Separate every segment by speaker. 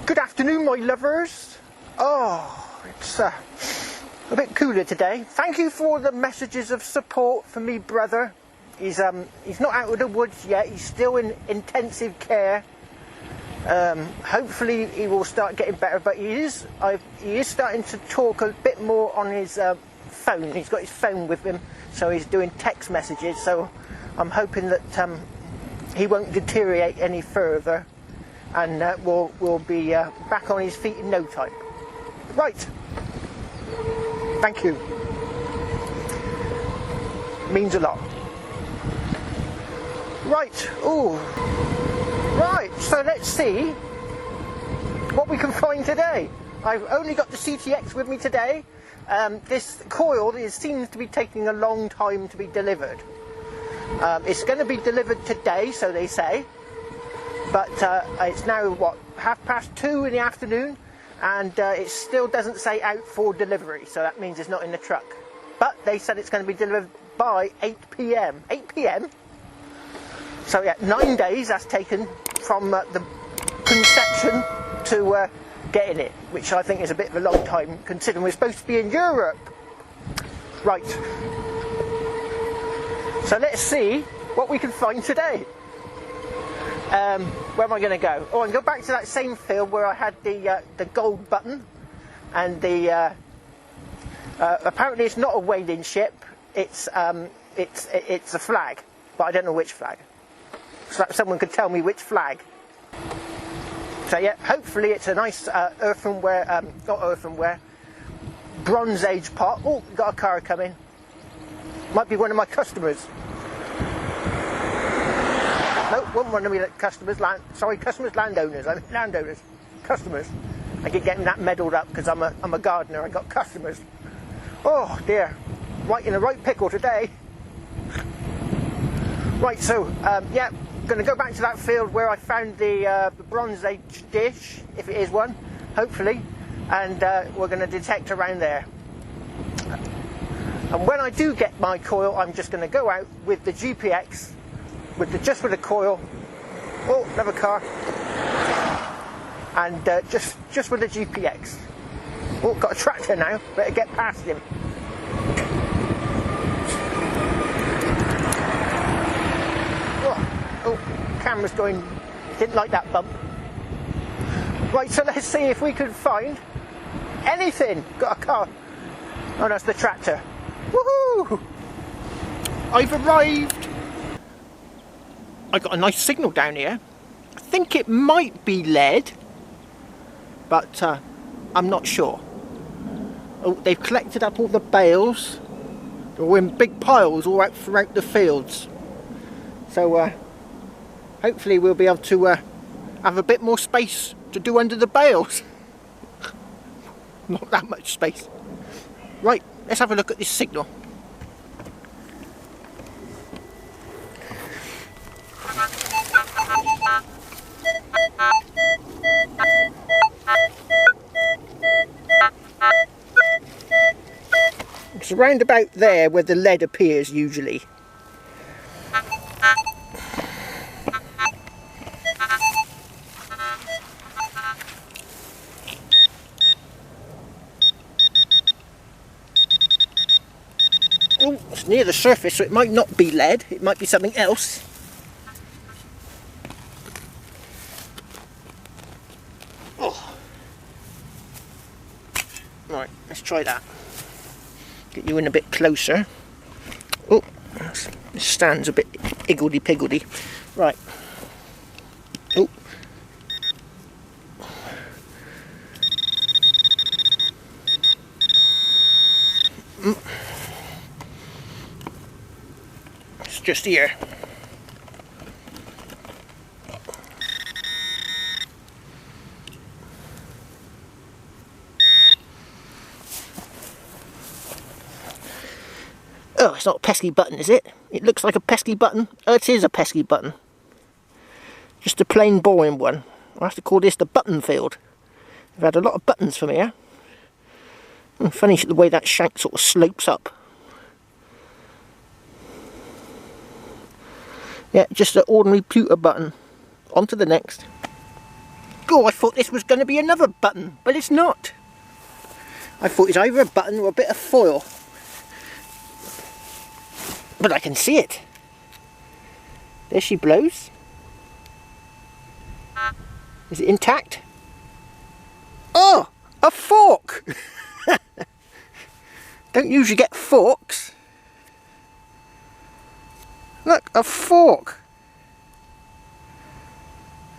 Speaker 1: Good afternoon, my lovers. Oh, it's a bit cooler today. Thank you for the messages of support for me brother. He's not out of the woods yet. He's still in intensive care. Hopefully he will start getting better, but he is starting to talk a bit more on his phone. He's got his phone with him, so he's doing text messages. So I'm hoping that he won't deteriorate any further, and we'll be back on his feet in no time. Right. Thank you. Means a lot. Right. Ooh. Right. So let's see what we can find today. I've only got the CTX with me today. This coil seems to be taking a long time to be delivered. It's going to be delivered today, so they say. But it's now, what, 2:30 in the afternoon, and it still doesn't say out for delivery, so that means it's not in the truck. But they said it's going to be delivered by 8 p.m. 8 p.m? So yeah, 9 days that's taken from the conception to getting it, which I think is a bit of a long time, considering we're supposed to be in Europe. Right. So let's see what we can find today. Where am I going to go? Oh, I can go back to that same field where I had the gold button, and the apparently it's not a whaling ship. It's a flag, but I don't know which flag. So someone could tell me which flag. So yeah, hopefully it's a nice earthenware, not earthenware, Bronze Age pot. Oh, got a car coming. Might be one of my customers. No, wasn't one of my customers. Landowners. I mean, landowners, customers. I keep getting that muddled up because I'm a gardener. I got customers. Oh dear, right in the right pickle today. Right, so yeah, going to go back to that field where I found the Bronze Age dish, if it is one, hopefully, and we're going to detect around there. And when I do get my coil, I'm just going to go out with the GPX, just with the coil. Oh, another car. And just with the GPX. Oh, got a tractor now. Better get past him. Oh, camera's going. Didn't like that bump. Right, so let's see if we can find anything. Got a car. Oh, that's the tractor. Woohoo! I've arrived. I got a nice signal down here. I think it might be lead, but I'm not sure. Oh, they've collected up all the bales. They're all in big piles all out throughout the fields. So hopefully we'll be able to have a bit more space to do under the bales. Not that much space. Right, let's have a look at this signal. It's around about there where the lead appears usually. Oh, it's near the surface, so it might not be lead, it might be something else. Oh. Right, let's try that. Get you in a bit closer. Oh, this stand's a bit higgledy-piggledy. Right. Oh. It's just here. Oh, it's not a pesky button, is it? It looks like a pesky button. Oh, it is a pesky button. Just a plain boring one. I'll have to call this the button field. I've had a lot of buttons from here. Funny the way that shank sort of slopes up. Yeah, just an ordinary pewter button. On to the next. Oh, I thought this was going to be another button, but it's not. I thought it's either a button or a bit of foil. But I can see it. There she blows. Is it intact? Oh, a fork! Don't usually get forks. Look, a fork.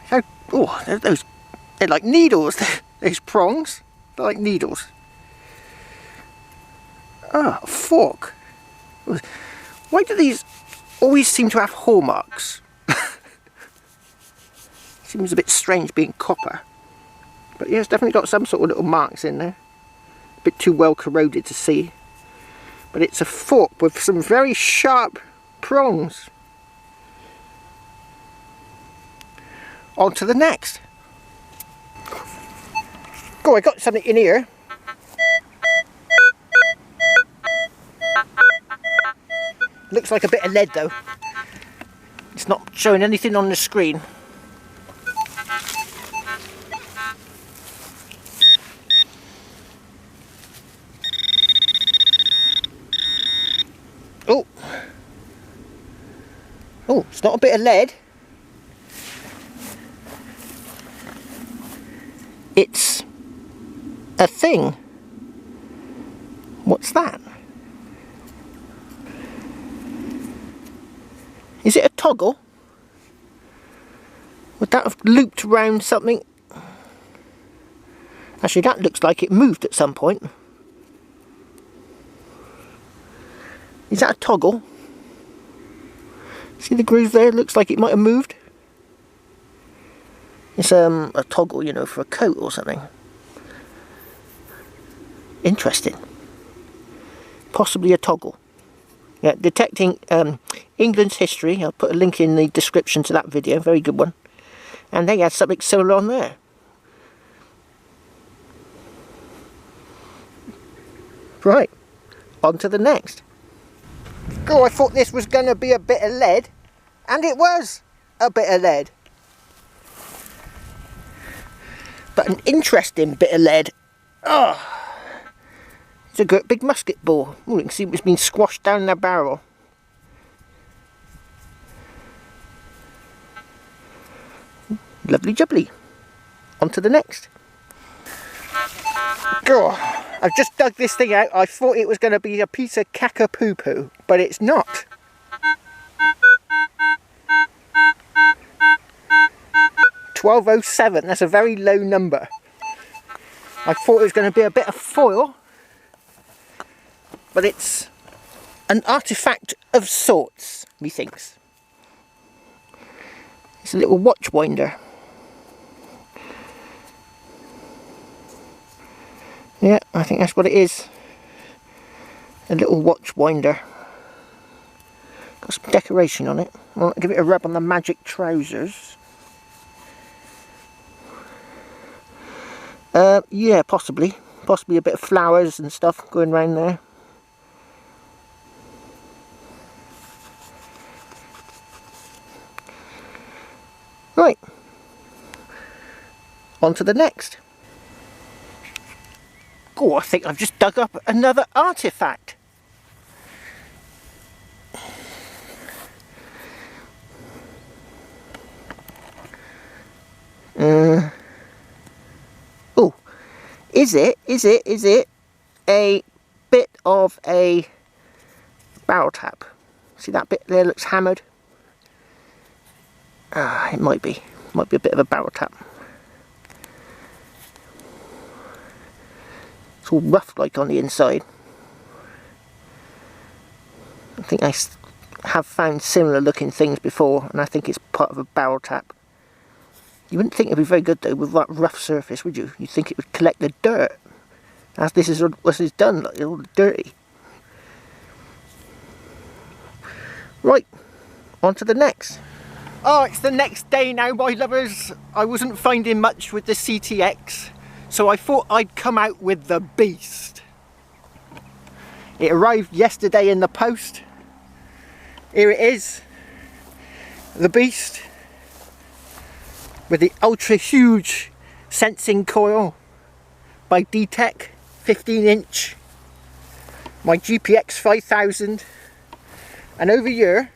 Speaker 1: How, oh, they're like needles. Those prongs. They're like needles. Ah, a fork. Why do these always seem to have hallmarks? Seems a bit strange being copper. But yeah, it's definitely got some sort of little marks in there. A bit too well corroded to see. But it's a fork with some very sharp prongs. On to the next. Oh, I got something in here. Looks like a bit of lead though. It's not showing anything on the screen. Oh. Oh, it's not a bit of lead. It's a thing. What's that? Is it a toggle? Would that have looped around something? Actually, that looks like it moved at some point. Is that a toggle? See the groove there? Looks like it might have moved. It's a toggle, you know, for a coat or something. Interesting. Possibly a toggle. Yeah, detecting England's history. I'll put a link in the description to that video. Very good one. And they had something similar on there. Right, on to the next. Oh, I thought this was going to be a bit of lead. And it was a bit of lead. But an interesting bit of lead. Oh, it's a great big musket ball. Oh, you can see it's been squashed down the barrel. Lovely jubbly. On to the next. Oh, I've just dug this thing out. I thought it was going to be a piece of caca-poo-poo, but it's not. $12.07, that's a very low number. I thought it was going to be a bit of foil, but it's an artifact of sorts, methinks. It's a little watch winder. Yeah, I think that's what it is. A little watch winder. Got some decoration on it. I'll give it a rub on the magic trousers. Yeah, possibly. Possibly a bit of flowers and stuff going around there. Right. On to the next. Oh, I think I've just dug up another artifact. Oh, is it a bit of a barrel tap? See that bit there looks hammered? Ah, it might be a bit of a barrel tap. It's all rough like on the inside. I think I have found similar looking things before, and I think it's part of a barrel tap. You wouldn't think it'd be very good though with that rough surface, would you? You'd think it would collect the dirt. As this is what it's done, like all dirty. Right, on to the next. Oh, it's the next day now, my lovers. I wasn't finding much with the CTX, so I thought I'd come out with the beast. It arrived yesterday in the post. Here it is, the beast, with the ultra huge sensing coil by Detectors, 15-inch, my GPX 5000, and over here,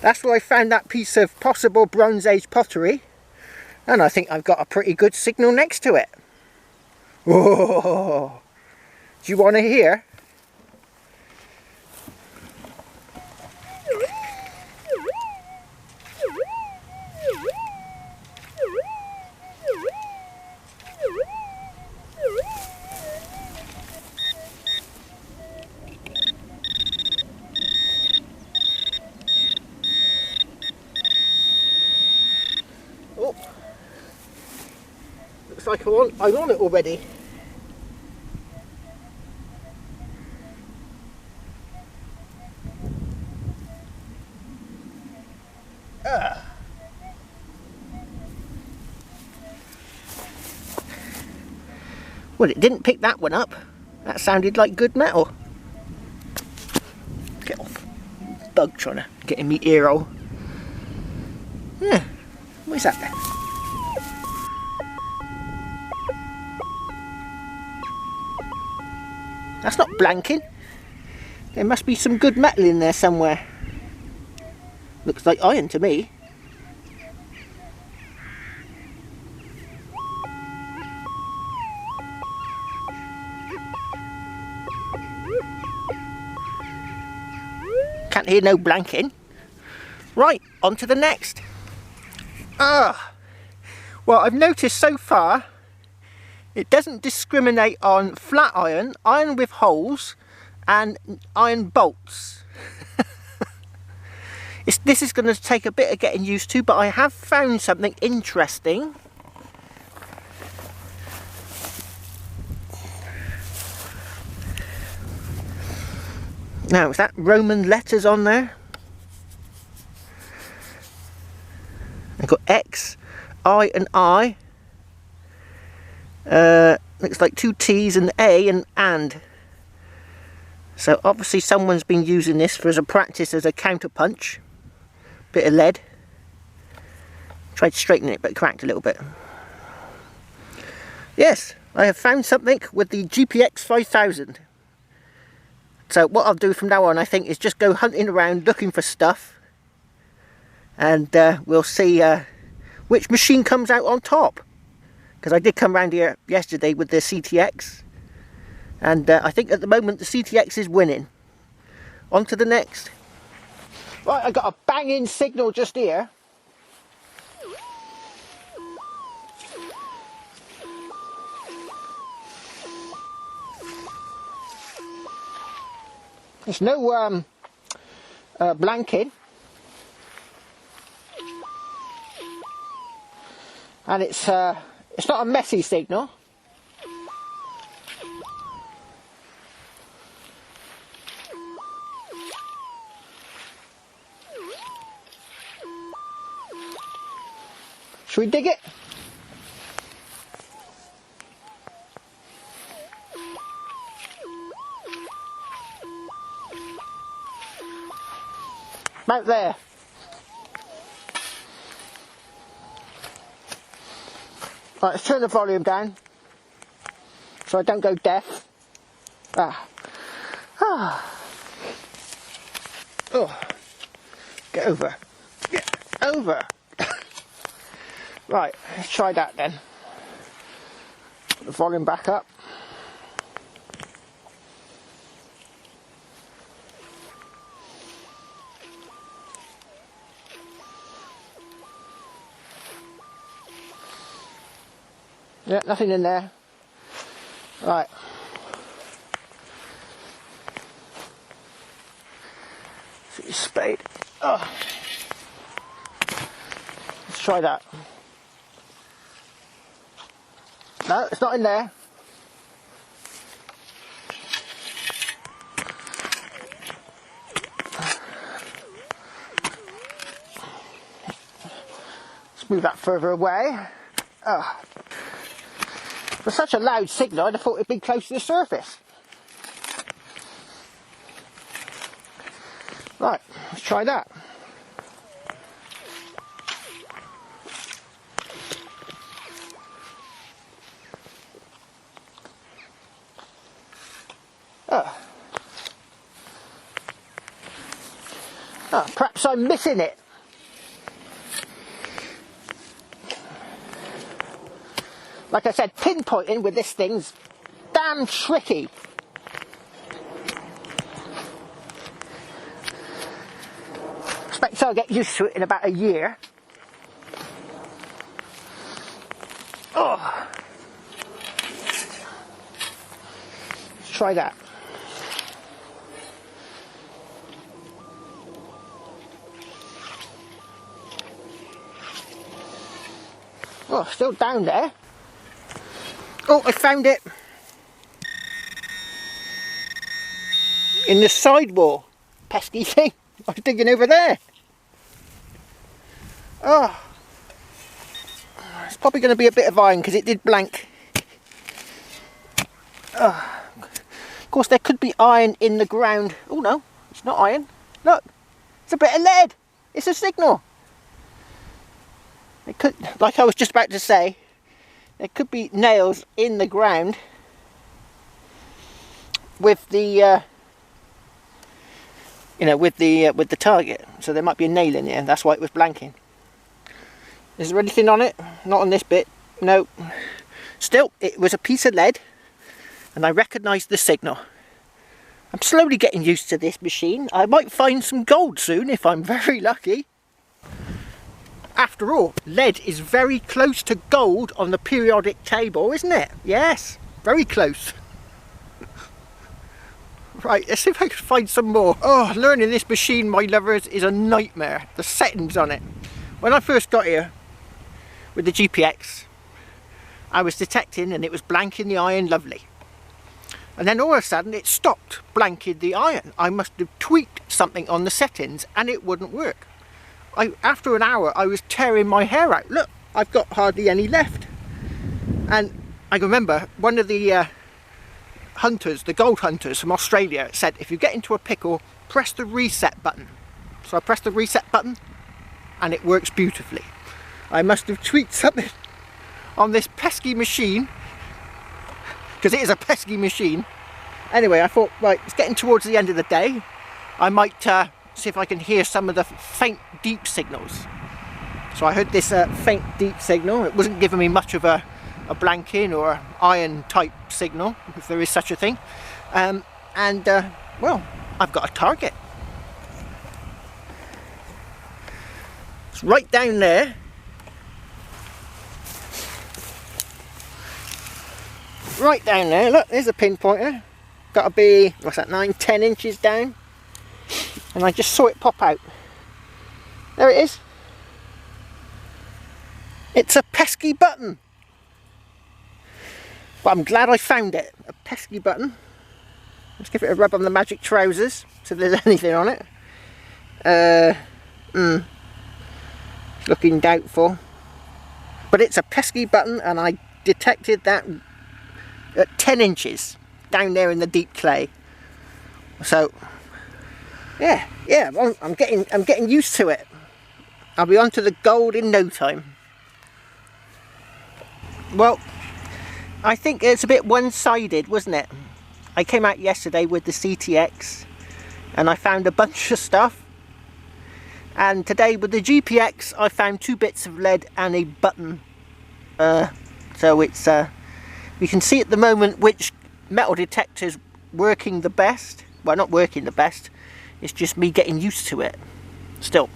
Speaker 1: that's where I found that piece of possible Bronze Age pottery, and I think I've got a pretty good signal next to it. Whoa! Do you want to hear? Oh, looks like I'm on it already. Well, it didn't pick that one up. That sounded like good metal. Get off. Bug trying to get in my ear hole. Yeah. What is that then? That's not blanking. There must be some good metal in there somewhere. Looks like iron to me. Can't hear no blanking. Right, on to the next. Well, I've noticed so far it doesn't discriminate on flat iron, iron with holes, and iron bolts. This is going to take a bit of getting used to, but I have found something interesting. Now, is that Roman letters on there? I've got X, I and I. Looks like 2 T's and A and. So obviously someone's been using this as a practice as a counterpunch. Bit of lead. Tried to straighten it, but it cracked a little bit. Yes, I have found something with the GPX 5000. So what I'll do from now on, I think, is just go hunting around looking for stuff, and we'll see which machine comes out on top. Because I did come round here yesterday with the CTX, and I think at the moment the CTX is winning. On to the next. Right, I got a banging signal just here. There's no blanking, and it's not a messy signal. Should we dig it? About there. Right, let's turn the volume down so I don't go deaf. Oh, get over. Get over. Right, let's try that then. Put the volume back up. Yeah, nothing in there. Right. See your spade. Oh. Let's try that. No, it's not in there. Let's move that further away. Oh. For such a loud signal, I'd have thought it'd be close to the surface. Right, let's try that. Oh. Oh, perhaps I'm missing it. Like I said, pinpointing with this thing's damn tricky. I expect I'll get used to it in about a year. Oh. Let's try that. Oh, still down there. Oh, I found it. In the sidewall. Pesky thing. I was digging over there. Oh. It's probably going to be a bit of iron because it did blank. Oh. Of course, there could be iron in the ground. Oh no, it's not iron. Look, it's a bit of lead. It's a signal. It could, like I was just about to say, there could be nails in the ground with the, you know, with the target. So there might be a nail in there. That's why it was blanking. Is there anything on it? Not on this bit. No. Still, it was a piece of lead, and I recognised the signal. I'm slowly getting used to this machine. I might find some gold soon if I'm very lucky. After all, lead is very close to gold on the periodic table, isn't it? Yes, very close. Right, let's see if I can find some more. Oh, learning this machine, my lovers, is a nightmare. The settings on it. When I first got here with the GPX, I was detecting and it was blanking the iron lovely. And then all of a sudden it stopped blanking the iron. I must have tweaked something on the settings and it wouldn't work. After an hour I was tearing my hair out. Look, I've got hardly any left. And I remember one of the hunters, the gold hunters from Australia, said if you get into a pickle, press the reset button. So I pressed the reset button and it works beautifully. I must have tweaked something on this pesky machine, because it is a pesky machine. Anyway, I thought, right, it's getting towards the end of the day. I might see if I can hear some of the faint deep signals. So I heard this faint deep signal. It wasn't giving me much of a blanking or iron type signal, if there is such a thing. Well, I've got a target. It's right down there. Right down there, look, there's a pinpointer. Got to be, what's that, 9-10 inches down. And I just saw it pop out. There it is. It's a pesky button. But I'm glad I found it. A pesky button. Let's give it a rub on the magic trousers, see if there's anything on it. It's looking doubtful. But it's a pesky button, and I detected that at 10 inches down there in the deep clay. So yeah, well, I'm getting used to it. I'll be on to the gold in no time. Well, I think it's a bit one-sided, wasn't it? I came out yesterday with the CTX and I found a bunch of stuff, and today with the GPX I found 2 bits of lead and a button. So it's we can see at the moment which metal detector's working the best. Well, not working the best, it's just me getting used to it. Still,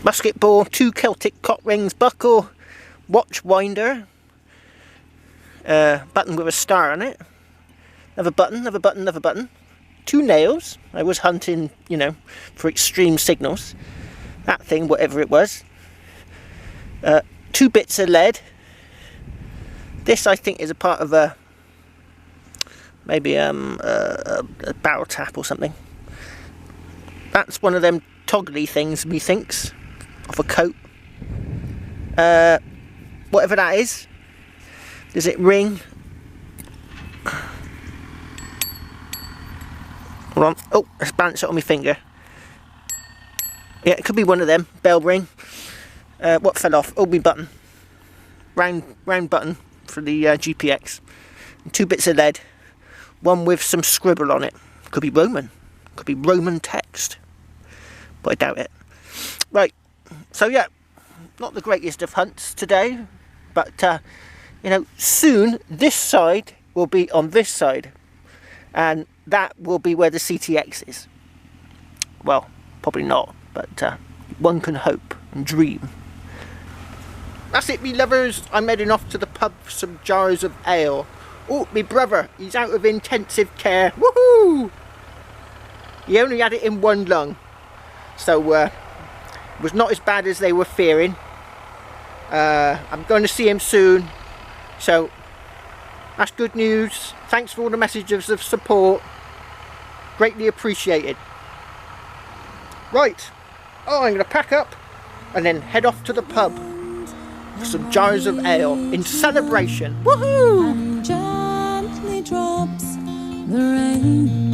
Speaker 1: musket ball, 2 Celtic cock rings, buckle, watch winder, button with a star on it, another button, another button, another button, 2 nails. I was hunting, you know, for extreme signals. That thing, whatever it was. 2 bits of lead. This, I think, is a part of a maybe a barrel tap or something. That's one of them toggly things, methinks, off a coat. Whatever that is. Does it ring? Hold on. Oh, let's balance it on my finger. Yeah, it could be one of them. Bell ring. What fell off? Oh, my button. Round button for the GPX. And 2 bits of lead. one with some scribble on it. Could be Roman. Could be Roman text. But I doubt it. Right, so yeah, not the greatest of hunts today, but you know, soon this side will be on this side, and that will be where the CTX is. Well, probably not, but one can hope and dream. That's it, me lovers. I'm heading off to the pub for some jars of ale. Oh, me brother, he's out of intensive care. Woohoo! He only had it in one lung, so it was not as bad as they were fearing. I'm going to see him soon, so that's good news. Thanks for all the messages of support, greatly appreciated. Right, I'm going to pack up and then head off to the pub for some jars of ale in celebration. Woohoo!
Speaker 2: And gently drops the rain.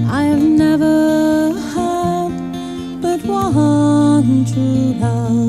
Speaker 2: I have never had but one true love.